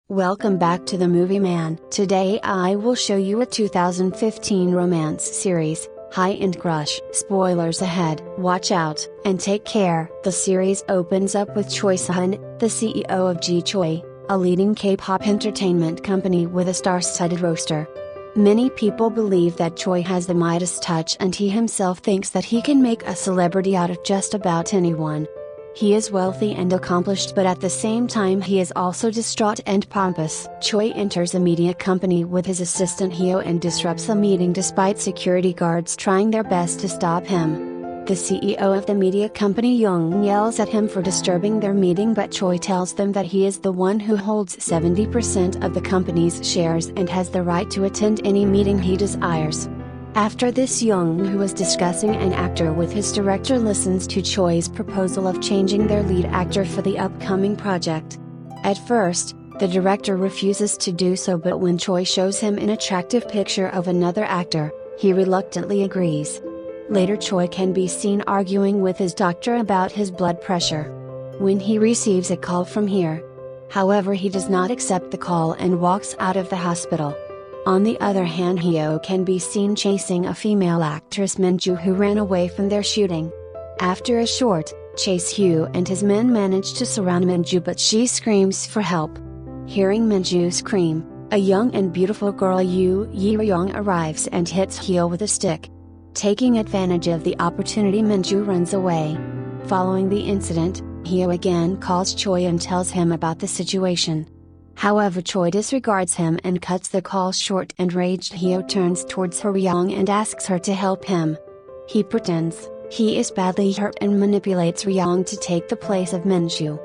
Welcome back to the Movie Man. Today I will show you a 2015 romance series, High-End Crush. Spoilers ahead. Watch out, and take care. The series opens up with Choi Sun, the CEO of G-Choi, a leading K-pop entertainment company with a star-studded roster. Many people believe that Choi has the Midas touch and he himself thinks that he can make a celebrity out of just about anyone. He is wealthy and accomplished, but at the same time he is also distraught and pompous. Choi enters a media company with his assistant Hyo and disrupts a meeting despite security guards trying their best to stop him. The CEO of the media company Young yells at him for disturbing their meeting, but Choi tells them that he is the one who holds 70% of the company's shares and has the right to attend any meeting he desires. After this, Young, who is discussing an actor with his director, listens to Choi's proposal of changing their lead actor for the upcoming project. At first, the director refuses to do so, but when Choi shows him an attractive picture of another actor, he reluctantly agrees. Later, Choi can be seen arguing with his doctor about his blood pressure. When he receives a call from Hyo, however, he does not accept the call and walks out of the hospital. On the other hand, Hyo can be seen chasing a female actress Minju who ran away from their shooting. After a short chase, Hyo and his men manage to surround Minju, but she screams for help. Hearing Minju scream, a young and beautiful girl Yoo Ye-ryung arrives and hits Hyo with a stick. Taking advantage of the opportunity, Minju runs away. Following the incident, Hyo again calls Choi and tells him about the situation. However, Choi disregards him and cuts the call short. Enraged, Hyo turns towards Ryung and asks her to help him. He pretends he is badly hurt and manipulates Ryung to take the place of Minju.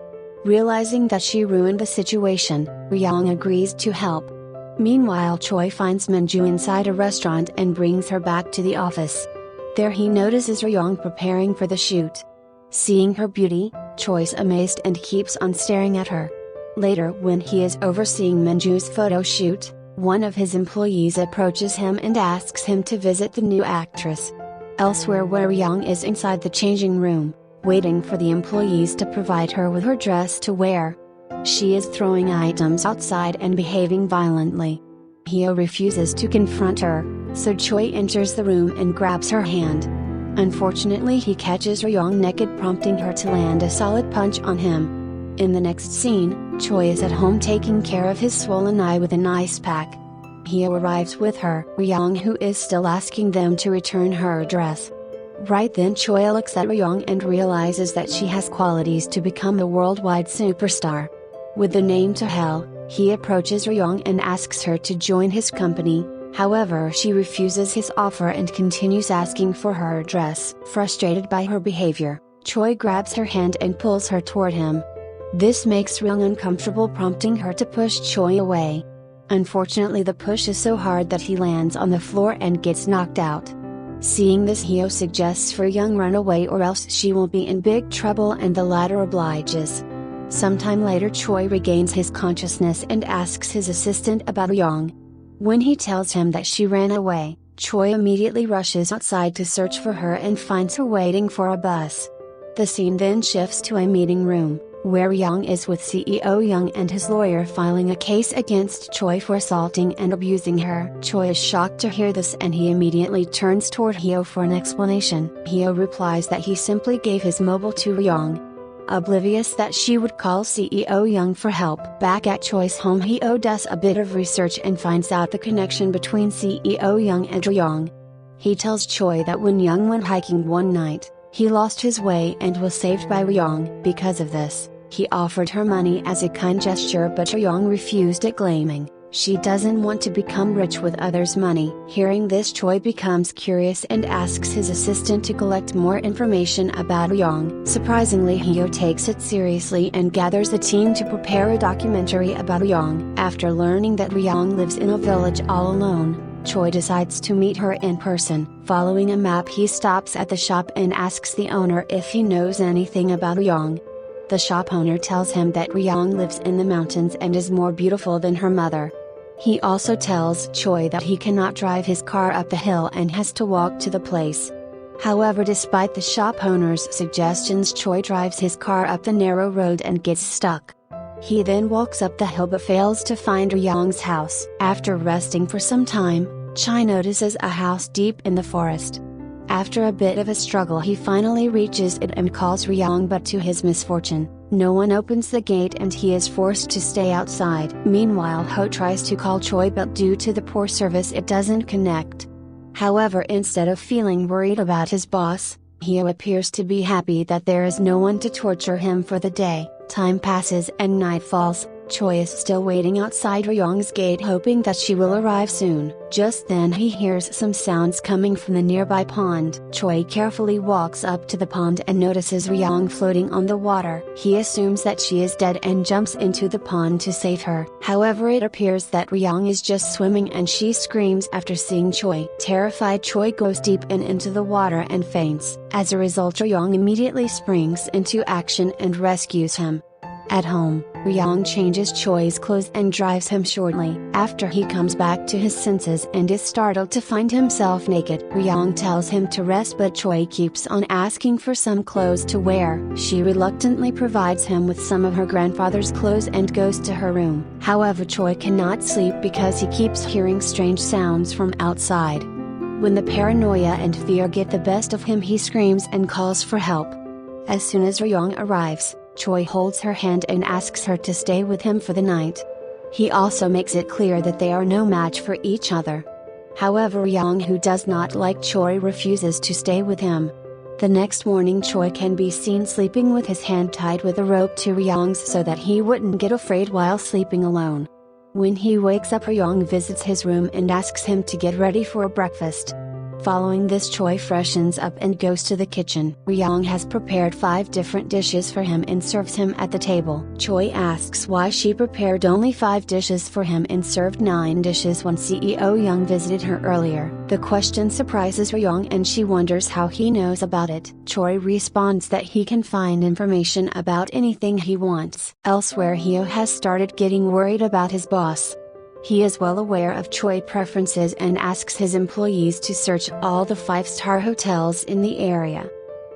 Realizing that she ruined the situation, Ryung agrees to help. Meanwhile, Choi finds Minju inside a restaurant and brings her back to the office. There he notices Ryung preparing for the shoot. Seeing her beauty, Choi's amazed and keeps on staring at her. Later, when he is overseeing Minju's photo shoot, one of his employees approaches him and asks him to visit the new actress. Elsewhere, where Young is inside the changing room, waiting for the employees to provide her with her dress to wear. She is throwing items outside and behaving violently. Hyo refuses to confront her, so Choi enters the room and grabs her hand. Unfortunately, he catches Young naked, prompting her to land a solid punch on him. In the next scene, Choi is at home taking care of his swollen eye with an ice pack. Hyo arrives with her Ryung, who is still asking them to return her dress. Right then, Choi looks at Ryung and realizes that she has qualities to become a worldwide superstar. With the name to hell, he approaches Ryung and asks her to join his company. However, she refuses his offer and continues asking for her dress. Frustrated by her behavior, Choi grabs her hand and pulls her toward him. This makes Ryung uncomfortable, prompting her to push Choi away. Unfortunately, the push is so hard that he lands on the floor and gets knocked out. Seeing this, Hyo suggests for Young run away or else she will be in big trouble, and the latter obliges. Sometime later, Choi regains his consciousness and asks his assistant about Young. When he tells him that she ran away, Choi immediately rushes outside to search for her and finds her waiting for a bus. The scene then shifts to a meeting room, where Young is with CEO Young and his lawyer filing a case against Choi for assaulting and abusing her. Choi is shocked to hear this and he immediately turns toward Hyo for an explanation. Hyo replies that he simply gave his mobile to Young. Oblivious that she would call CEO Young for help. Back at Choi's home, Hyo does a bit of research and finds out the connection between CEO Young and Young. He tells Choi that when Young went hiking one night, he lost his way and was saved by Young. Because of this, he offered her money as a kind gesture, but Young refused it, claiming she doesn't want to become rich with others' money. Hearing this, Choi becomes curious and asks his assistant to collect more information about Young. Surprisingly, Hyo takes it seriously and gathers a team to prepare a documentary about Young. After learning that Young lives in a village all alone, Choi decides to meet her in person. Following a map, he stops at the shop and asks the owner if he knows anything about Young. The shop owner tells him that Young lives in the mountains and is more beautiful than her mother. He also tells Choi that he cannot drive his car up the hill and has to walk to the place. However, despite the shop owner's suggestions, Choi drives his car up the narrow road and gets stuck. He then walks up the hill but fails to find Ryong's house. After resting for some time, Choi notices a house deep in the forest. After a bit of a struggle he finally reaches it and calls Ryong, but to his misfortune, no one opens the gate and he is forced to stay outside. Meanwhile Ho tries to call Choi, but due to the poor service it doesn't connect. However, instead of feeling worried about his boss, Hyo appears to be happy that there is no one to torture him for the day. Time passes and night falls. Choi is still waiting outside Ryong's gate, hoping that she will arrive soon. Just then he hears some sounds coming from the nearby pond. Choi carefully walks up to the pond and notices Ryong floating on the water. He assumes that she is dead and jumps into the pond to save her. However, it appears that Ryong is just swimming and she screams after seeing Choi. Terrified, Choi goes deep into the water and faints. As a result, Ryong immediately springs into action and rescues him. At home, Ryong changes Choi's clothes and drives him shortly after he comes back to his senses and is startled to find himself naked. Ryong tells him to rest, but Choi keeps on asking for some clothes to wear. She reluctantly provides him with some of her grandfather's clothes and goes to her room. However, Choi cannot sleep because he keeps hearing strange sounds from outside. When the paranoia and fear get the best of him, he screams and calls for help. As soon as Ryong arrives, Choi holds her hand and asks her to stay with him for the night. He also makes it clear that they are no match for each other. However, Ryong, who does not like Choi, refuses to stay with him. The next morning Choi can be seen sleeping with his hand tied with a rope to Ryong's so that he wouldn't get afraid while sleeping alone. When he wakes up, Ryong visits his room and asks him to get ready for breakfast. Following this, Choi freshens up and goes to the kitchen. Ryong has prepared 5 different dishes for him and serves him at the table. Choi asks why she prepared only 5 dishes for him and served 9 dishes when CEO Young visited her earlier. The question surprises Ryong and she wonders how he knows about it. Choi responds that he can find information about anything he wants. Elsewhere, Hyo has started getting worried about his boss. He is well aware of Choi preferences and asks his employees to search all the 5-star hotels in the area.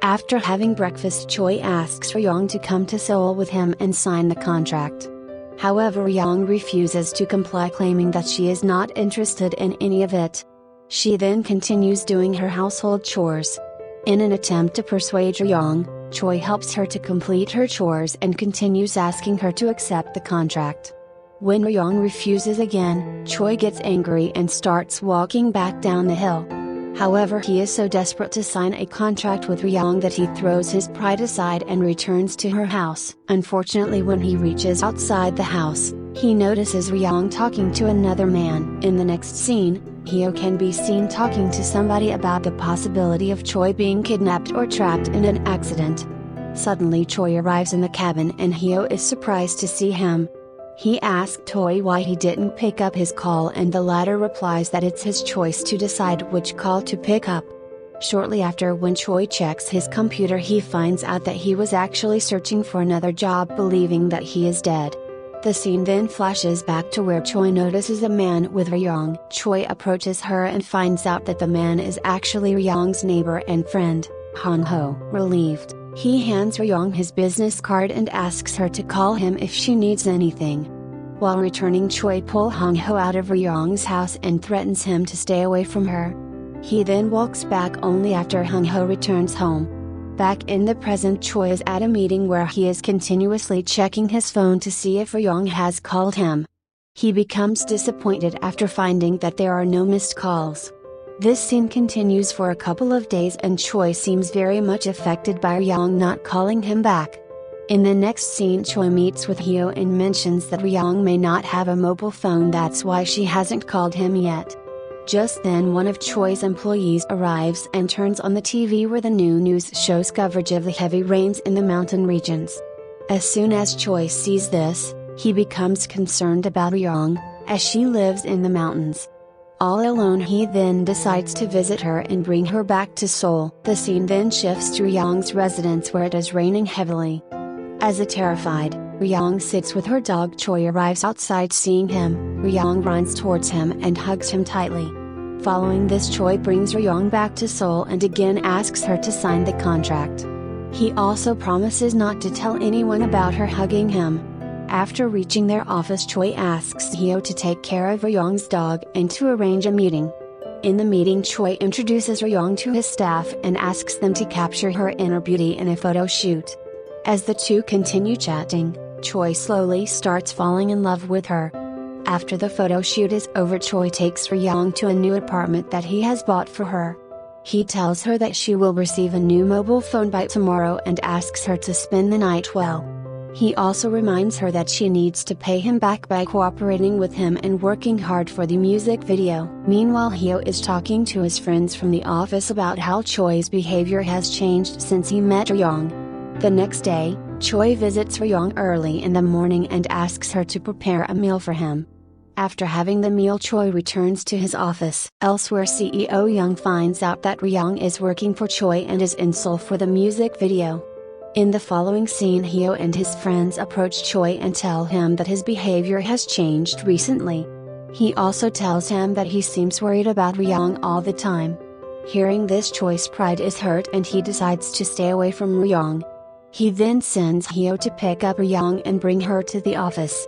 After having breakfast, Choi asks Ryong to come to Seoul with him and sign the contract. However, Ryong refuses to comply, claiming that she is not interested in any of it. She then continues doing her household chores. In an attempt to persuade Ryong, Choi helps her to complete her chores and continues asking her to accept the contract. When Ryong refuses again, Choi gets angry and starts walking back down the hill. However, he is so desperate to sign a contract with Ryong that he throws his pride aside and returns to her house. Unfortunately, when he reaches outside the house, he notices Ryong talking to another man. In the next scene, Hyo can be seen talking to somebody about the possibility of Choi being kidnapped or trapped in an accident. Suddenly Choi arrives in the cabin and Hyo is surprised to see him. He asks Choi why he didn't pick up his call, and the latter replies that it's his choice to decide which call to pick up. Shortly after, when Choi checks his computer, he finds out that he was actually searching for another job, believing that he is dead. The scene then flashes back to where Choi notices a man with Ryong. Choi approaches her and finds out that the man is actually Ryong's neighbor and friend, Han Ho. Relieved, he hands Ryong his business card and asks her to call him if she needs anything. While returning, Choi pulls Han Ho out of Ryong's house and threatens him to stay away from her. He then walks back only after Han Ho returns home. Back in the present, Choi is at a meeting where he is continuously checking his phone to see if Ryong has called him. He becomes disappointed after finding that there are no missed calls. This scene continues for a couple of days and Choi seems very much affected by Ryong not calling him back. In the next scene, Choi meets with Hyo and mentions that Ryong may not have a mobile phone, that's why she hasn't called him yet. Just then one of Choi's employees arrives and turns on the TV where the new news shows coverage of the heavy rains in the mountain regions. As soon as Choi sees this, he becomes concerned about Ryong, as she lives in the mountains. All alone, he then decides to visit her and bring her back to Seoul. The scene then shifts to Ryong's residence where it is raining heavily. As a terrified, Ryong sits with her dog. Choi arrives outside. Seeing him, Ryong runs towards him and hugs him tightly. Following this, Choi brings Ryong back to Seoul and again asks her to sign the contract. He also promises not to tell anyone about her hugging him. After reaching their office, Choi asks Hyo to take care of Ryong's dog and to arrange a meeting. In the meeting, Choi introduces Ryong to his staff and asks them to capture her inner beauty in a photo shoot. As the two continue chatting, Choi slowly starts falling in love with her. After the photo shoot is over, Choi takes Ryong to a new apartment that he has bought for her. He tells her that she will receive a new mobile phone by tomorrow and asks her to spend the night well. He also reminds her that she needs to pay him back by cooperating with him and working hard for the music video. Meanwhile, Hyo is talking to his friends from the office about how Choi's behavior has changed since he met Ryong. The next day, Choi visits Ryong early in the morning and asks her to prepare a meal for him. After having the meal, Choi returns to his office. Elsewhere, CEO Young finds out that Ryong is working for Choi and is in Seoul for the music video. In the following scene, Hyo and his friends approach Choi and tell him that his behavior has changed recently. He also tells him that he seems worried about Ryong all the time. Hearing this, Choi's pride is hurt and he decides to stay away from Ryong. He then sends Hyo to pick up Ryong and bring her to the office.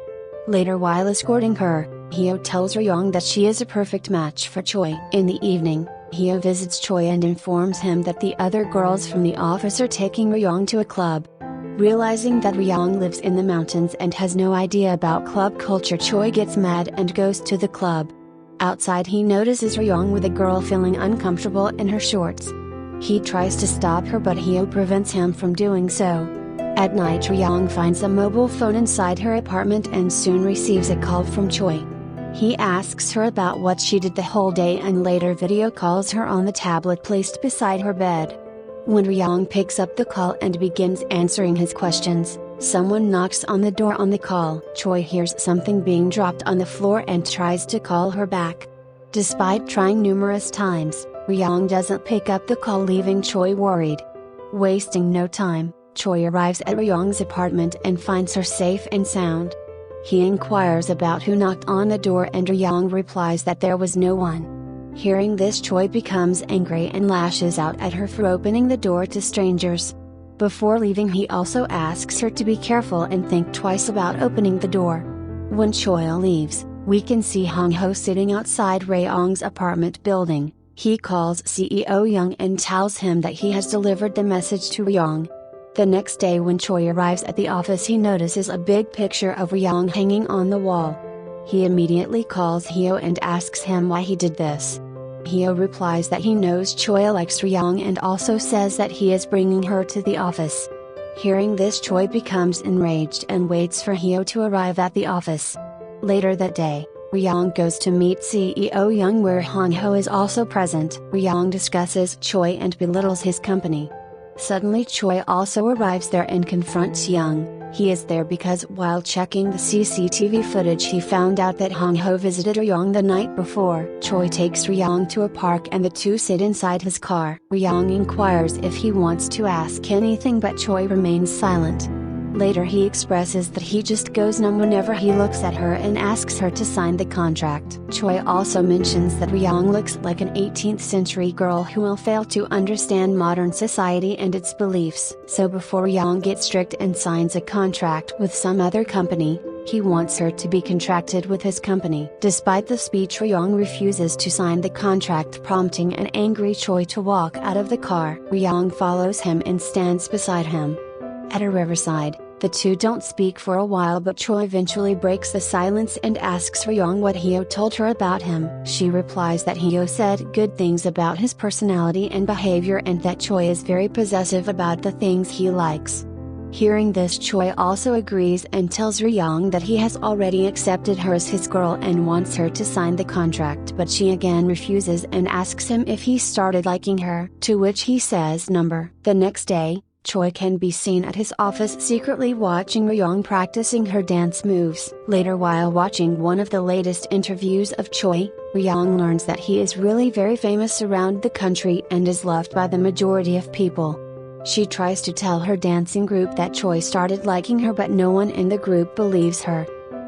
Later, while escorting her, Hyo tells Ryong that she is a perfect match for Choi. In the evening, Hyo visits Choi and informs him that the other girls from the office are taking Ryong to a club. Realizing that Ryong lives in the mountains and has no idea about club culture, Choi gets mad and goes to the club. Outside, he notices Ryong with a girl feeling uncomfortable in her shorts. He tries to stop her, but Hyo prevents him from doing so. At night, Ryong finds a mobile phone inside her apartment and soon receives a call from Choi. He asks her about what she did the whole day and later video calls her on the tablet placed beside her bed. When Ryong picks up the call and begins answering his questions, someone knocks on the door. On the call, Choi hears something being dropped on the floor and tries to call her back. Despite trying numerous times, Ryong doesn't pick up the call, leaving Choi worried. Wasting no time, Choi arrives at Ryong's apartment and finds her safe and sound. He inquires about who knocked on the door and Ryong replies that there was no one. Hearing this, Choi becomes angry and lashes out at her for opening the door to strangers. Before leaving, he also asks her to be careful and think twice about opening the door. When Choi leaves, we can see Hong Ho sitting outside Ryong's apartment building. He calls CEO Young and tells him that he has delivered the message to Ryong. The next day, when Choi arrives at the office, he notices a big picture of Ryong hanging on the wall. He immediately calls Hyo and asks him why he did this. Hyo replies that he knows Choi likes Ryong and also says that he is bringing her to the office. Hearing this, Choi becomes enraged and waits for Hyo to arrive at the office. Later that day, Ryong goes to meet CEO Young, where Hong Ho is also present. Ryong discusses Choi and belittles his company. Suddenly, Choi also arrives there and confronts Young. He is there because while checking the CCTV footage, he found out that Hong Ho visited Ryong the night before. Choi takes Ryong to a park and the two sit inside his car. Ryong inquires if he wants to ask anything, but Choi remains silent. Later, he expresses that he just goes numb whenever he looks at her and asks her to sign the contract. Choi also mentions that Ryong looks like an 18th century girl who will fail to understand modern society and its beliefs. So before Ryong gets strict and signs a contract with some other company, he wants her to be contracted with his company. Despite the speech, Ryong refuses to sign the contract, prompting an angry Choi to walk out of the car. Ryong follows him and stands beside him. At a riverside, the two don't speak for a while, but Choi eventually breaks the silence and asks Ryong what Hyo told her about him. She replies that Hyo said good things about his personality and behavior and that Choi is very possessive about the things he likes. Hearing this, Choi also agrees and tells Ryong that he has already accepted her as his girl and wants her to sign the contract, but she again refuses and asks him if he started liking her, to which he says number. The next day, Choi can be seen at his office secretly watching Ryong practicing her dance moves. Later, while watching one of the latest interviews of Choi, Ryong learns that he is really very famous around the country and is loved by the majority of people. She tries to tell her dancing group that Choi started liking her, but no one in the group believes her.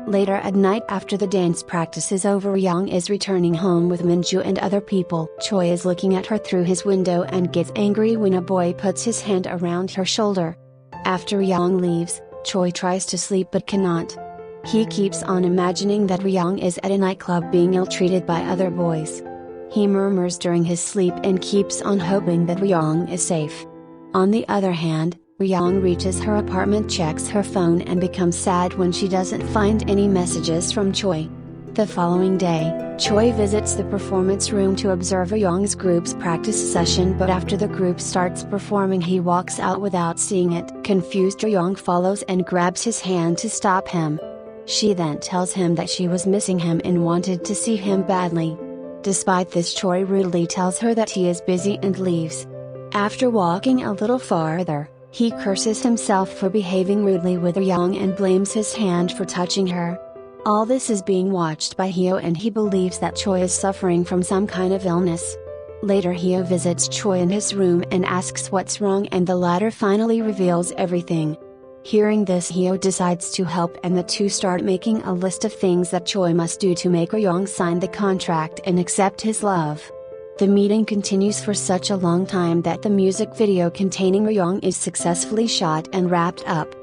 Later at night, after the dance practice is over, Ryong is returning home with Minju and other people. Choi is looking at her through his window and gets angry when a boy puts his hand around her shoulder. After Ryong leaves, Choi tries to sleep but cannot. He keeps on imagining that Ryong is at a nightclub being ill-treated by other boys. He murmurs during his sleep and keeps on hoping that Ryong is safe. On the other hand, Ryong reaches her apartment, checks her phone and becomes sad when she doesn't find any messages from Choi. The following day, Choi visits the performance room to observe Ryong's group's practice session, but after the group starts performing he walks out without seeing it. Confused, Ryong follows and grabs his hand to stop him. She then tells him that she was missing him and wanted to see him badly. Despite this, Choi rudely tells her that he is busy and leaves. After walking a little farther, he curses himself for behaving rudely with Ryong and blames his hand for touching her. All this is being watched by Hyo and he believes that Choi is suffering from some kind of illness. Later Hyo visits Choi in his room and asks what's wrong, and the latter finally reveals everything. Hearing this, Hyo decides to help and the two start making a list of things that Choi must do to make Ryong sign the contract and accept his love. The meeting continues for such a long time that the music video containing Ryong is successfully shot and wrapped up.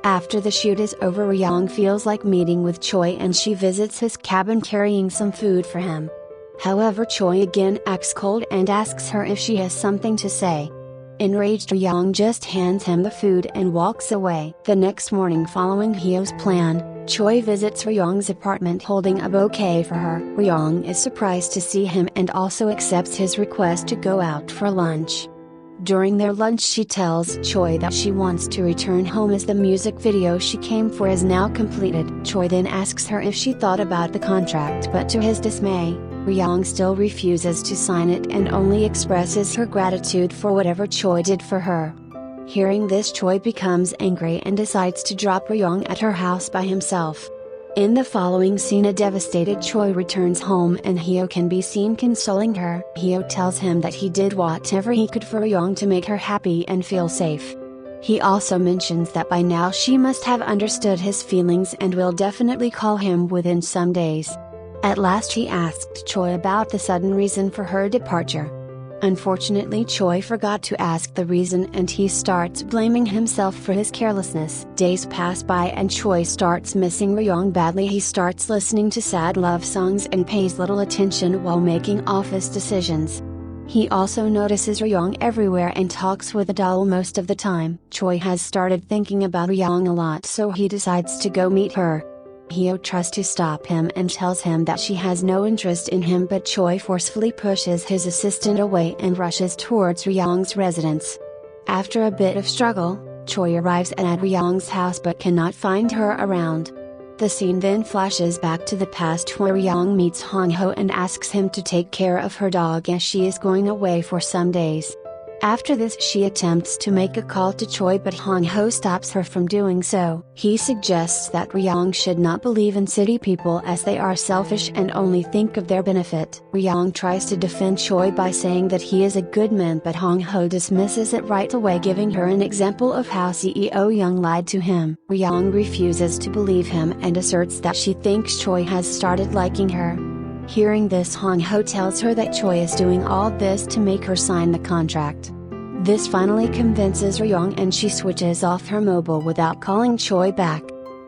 After the shoot is over, Ryong feels like meeting with Choi and she visits his cabin carrying some food for him. However, Choi again acts cold and asks her if she has something to say. Enraged, Ryong just hands him the food and walks away. The next morning, following Hyo's plan, Choi visits Ryong's apartment holding a bouquet for her. Ryong is surprised to see him and also accepts his request to go out for lunch. During their lunch, she tells Choi that she wants to return home as the music video she came for is now completed. Choi then asks her if she thought about the contract, but to his dismay, Ryong still refuses to sign it and only expresses her gratitude for whatever Choi did for her. Hearing this, Choi becomes angry and decides to drop Ryong at her house by himself. In the following scene, a devastated Choi returns home and Hyo can be seen consoling her. Hyo tells him that he did whatever he could for Ryong to make her happy and feel safe. He also mentions that by now she must have understood his feelings and will definitely call him within some days. At last he asked Choi about the sudden reason for her departure. Unfortunately, Choi forgot to ask the reason and he starts blaming himself for his carelessness. Days pass by and Choi starts missing Ryong badly. He starts listening to sad love songs and pays little attention while making office decisions. He also notices Ryong everywhere and talks with a doll most of the time. Choi has started thinking about Ryong a lot, so he decides to go meet her. Hyo tries to stop him and tells him that she has no interest in him, but Choi forcefully pushes his assistant away and rushes towards Ryong's residence. After a bit of struggle, Choi arrives at Ryong's house but cannot find her around. The scene then flashes back to the past where Ryong meets Hong Ho and asks him to take care of her dog as she is going away for some days. After this, she attempts to make a call to Choi but Hong Ho stops her from doing so. He suggests that Ryong should not believe in city people as they are selfish and only think of their benefit. Ryong tries to defend Choi by saying that he is a good man, but Hong Ho dismisses it right away, giving her an example of how CEO Young lied to him. Ryong refuses to believe him and asserts that she thinks Choi has started liking her. Hearing this, Hong Ho tells her that Choi is doing all this to make her sign the contract. This finally convinces Ryong and she switches off her mobile without calling Choi back.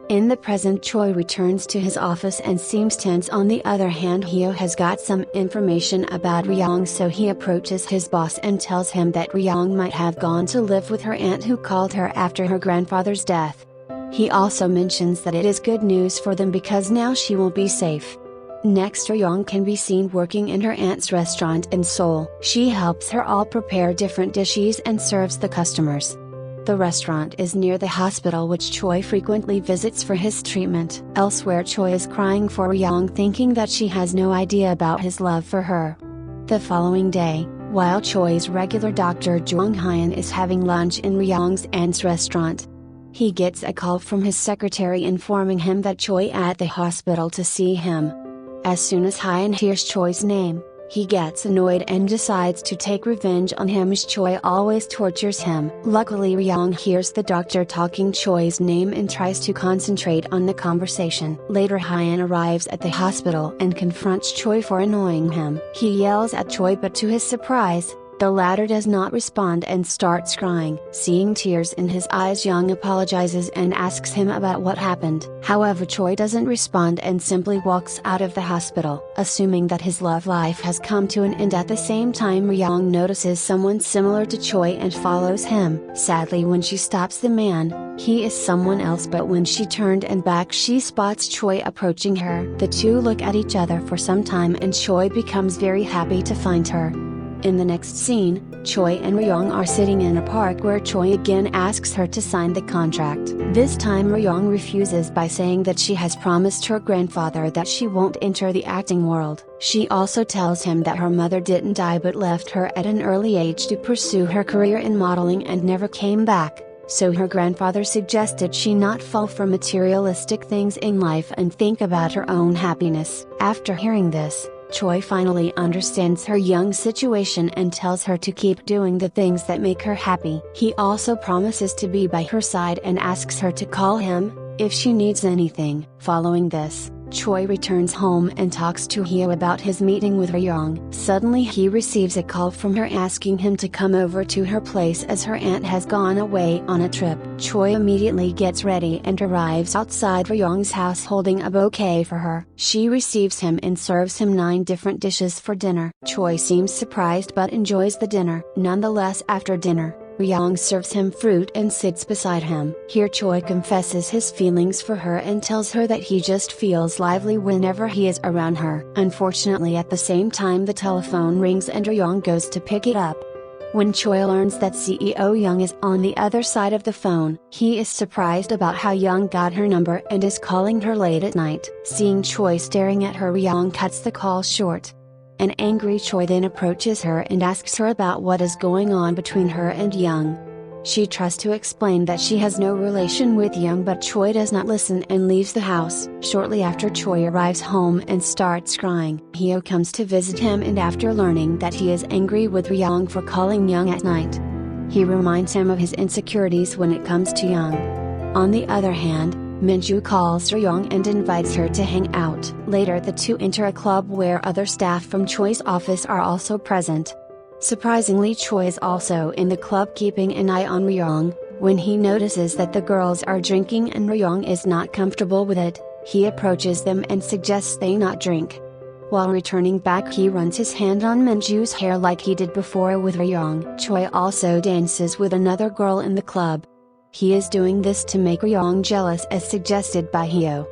In the present, Choi returns to his office and seems tense. On the other hand, Hyo has got some information about Ryong, so he approaches his boss and tells him that Ryong might have gone to live with her aunt who called her after her grandfather's death. He also mentions that it is good news for them because now she will be safe. Next, Ryong can be seen working in her aunt's restaurant in Seoul. She helps her all prepare different dishes and serves the customers. The restaurant is near the hospital which Choi frequently visits for his treatment. Elsewhere, Choi is crying for Ryong, thinking that she has no idea about his love for her. The following day, while Choi's regular doctor Jung Hyun is having lunch in Ryong's aunt's restaurant, he gets a call from his secretary informing him that Choi at the hospital to see him. As soon as Hyun hears Choi's name, he gets annoyed and decides to take revenge on him as Choi always tortures him. Luckily, Ryong hears the doctor talking Choi's name and tries to concentrate on the conversation. Later, Hyun arrives at the hospital and confronts Choi for annoying him. He yells at Choi, but to his surprise, The latter does not respond and starts crying. Seeing tears in his eyes, Young apologizes and asks him about what happened. However, Choi doesn't respond and simply walks out of the hospital, assuming that his love life has come to an end. At the same time, Young notices someone similar to Choi and follows him. Sadly, when she stops the man, he is someone else, but when she turned and back, she spots Choi approaching her. The two look at each other for some time and Choi becomes very happy to find her. In the next scene, Choi and Ryong are sitting in a park where Choi again asks her to sign the contract. This time Ryong refuses by saying that she has promised her grandfather that she won't enter the acting world. She also tells him that her mother didn't die but left her at an early age to pursue her career in modeling and never came back, so her grandfather suggested she not fall for materialistic things in life and think about her own happiness. After hearing this, Choi finally understands her young situation and tells her to keep doing the things that make her happy. He also promises to be by her side and asks her to call him if she needs anything. Following this, Choi returns home and talks to Hyo about his meeting with Ryong. Suddenly he receives a call from her asking him to come over to her place as her aunt has gone away on a trip. Choi immediately gets ready and arrives outside Ryong's house holding a bouquet for her. She receives him and serves him 9 different dishes for dinner. Choi seems surprised but enjoys the dinner. Nonetheless, after dinner, Ryong serves him fruit and sits beside him. Here Choi confesses his feelings for her and tells her that he just feels lively whenever he is around her. Unfortunately, at the same time the telephone rings and Ryong goes to pick it up. When Choi learns that CEO Young is on the other side of the phone, he is surprised about how Young got her number and is calling her late at night. Seeing Choi staring at her, Ryong cuts the call short. An angry Choi then approaches her and asks her about what is going on between her and Young. She tries to explain that she has no relation with Young, but Choi does not listen and leaves the house. Shortly after, Choi arrives home and starts crying. Hyo comes to visit him and after learning that he is angry with Ryong for calling Young at night, he reminds him of his insecurities when it comes to Young. On the other hand, Minju calls Ryong and invites her to hang out. Later the two enter a club where other staff from Choi's office are also present. Surprisingly, Choi is also in the club keeping an eye on Ryong. When he notices that the girls are drinking and Ryong is not comfortable with it, he approaches them and suggests they not drink. While returning back, he runs his hand on Minju's hair like he did before with Ryong. Choi also dances with another girl in the club. He is doing this to make Ryong jealous as suggested by Hyo.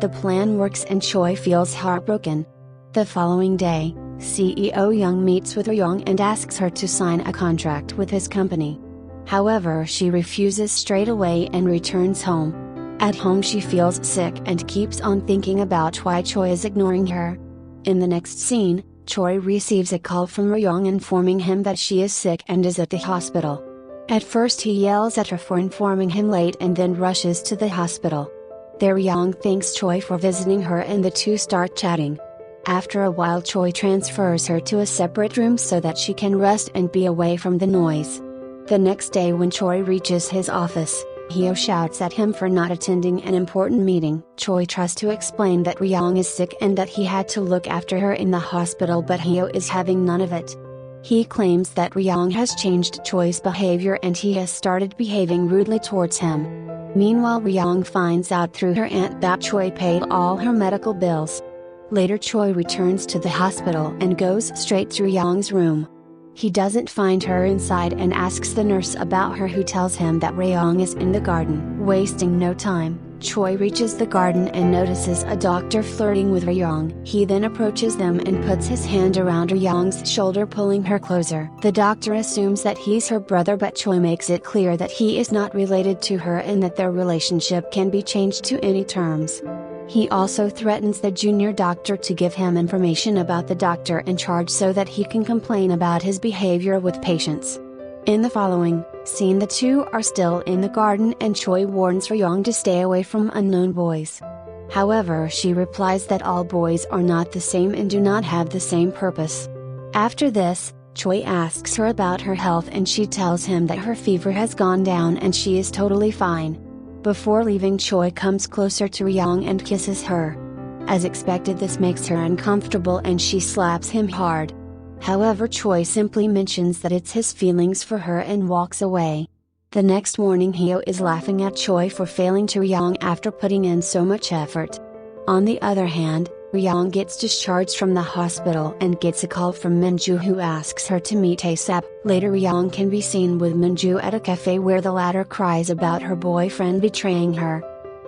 The plan works and Choi feels heartbroken. The following day, CEO Young meets with Ryong and asks her to sign a contract with his company. However, she refuses straight away and returns home. At home she feels sick and keeps on thinking about why Choi is ignoring her. In the next scene, Choi receives a call from Ryong informing him that she is sick and is at the hospital. At first he yells at her for informing him late and then rushes to the hospital. There Ryong thanks Choi for visiting her and the two start chatting. After a while, Choi transfers her to a separate room so that she can rest and be away from the noise. The next day when Choi reaches his office, Hyo shouts at him for not attending an important meeting. Choi tries to explain that Ryong is sick and that he had to look after her in the hospital, but Hyo is having none of it. He claims that Ryong has changed Choi's behavior and he has started behaving rudely towards him. Meanwhile, Ryong finds out through her aunt that Choi paid all her medical bills. Later, Choi returns to the hospital and goes straight to Ryong's room. He doesn't find her inside and asks the nurse about her, who tells him that Ryong is in the garden. Wasting no time, Choi reaches the garden and notices a doctor flirting with Ryong. He then approaches them and puts his hand around Ryong's shoulder, pulling her closer. The doctor assumes that he's her brother, but Choi makes it clear that he is not related to her and that their relationship can be changed to any terms. He also threatens the junior doctor to give him information about the doctor in charge so that he can complain about his behavior with patients. In the following scene, the two are still in the garden and Choi warns Ryong to stay away from unknown boys. However, she replies that all boys are not the same and do not have the same purpose. After this, Choi asks her about her health and she tells him that her fever has gone down and she is totally fine. Before leaving, Choi comes closer to Ryong and kisses her. As expected, this makes her uncomfortable and she slaps him hard. However, Choi simply mentions that it's his feelings for her and walks away. The next morning, Hyo is laughing at Choi for failing to Ryong after putting in so much effort. On the other hand, Ryong gets discharged from the hospital and gets a call from Minju, who asks her to meet ASAP. Later, Ryong can be seen with Minju at a cafe where the latter cries about her boyfriend betraying her.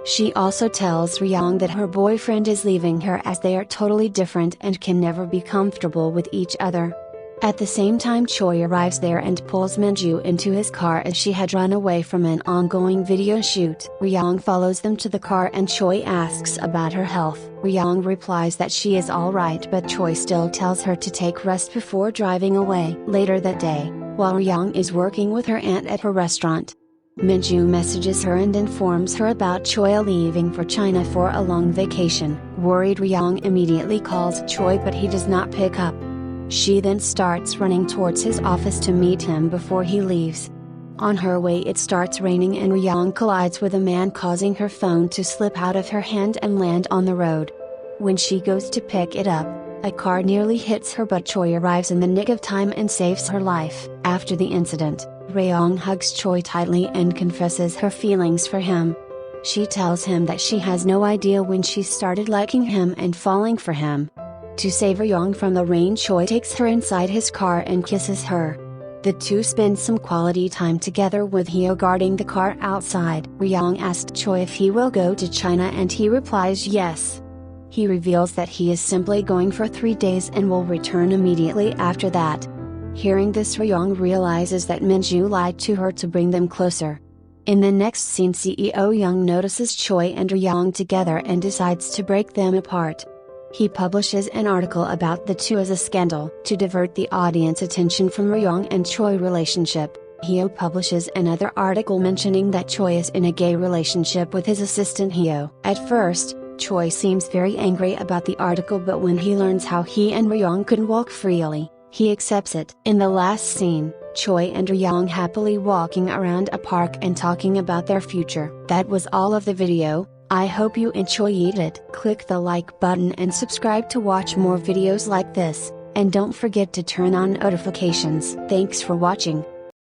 She also tells Ryong that her boyfriend is leaving her as they are totally different and can never be comfortable with each other. At the same time, Choi arrives there and pulls Minju into his car as she had run away from an ongoing video shoot. Ryong follows them to the car and Choi asks about her health. Ryong replies that she is alright, but Choi still tells her to take rest before driving away. Later that day, while Ryong is working with her aunt at her restaurant, Minju messages her and informs her about Choi leaving for China for a long vacation. Worried, Ryong immediately calls Choi, but he does not pick up. She then starts running towards his office to meet him before he leaves. On her way, it starts raining and Ryong collides with a man, causing her phone to slip out of her hand and land on the road. When she goes to pick it up, a car nearly hits her, but Choi arrives in the nick of time and saves her life. After the incident, Ryong hugs Choi tightly and confesses her feelings for him. She tells him that she has no idea when she started liking him and falling for him. To save Ryong from the rain, Choi takes her inside his car and kisses her. The two spend some quality time together, with Hyo guarding the car outside. Ryong asks Choi if he will go to China and he replies yes. He reveals that he is simply going for 3 days and will return immediately after that. Hearing this, Ryong realizes that Minju lied to her to bring them closer. In the next scene, CEO Young notices Choi and Ryong together and decides to break them apart. He publishes an article about the two as a scandal to divert the audience attention from Ryong and Choi relationship. Hyo publishes another article mentioning that Choi is in a gay relationship with his assistant Hyo. At first, Choi seems very angry about the article, but when he learns how he and Ryong can walk freely, he accepts it. In the last scene, Choi and Ryong happily walking around a park and talking about their future. That was all of the video. I hope you enjoyed it. Click the like button and subscribe to watch more videos like this, and don't forget to turn on notifications. Thanks for watching.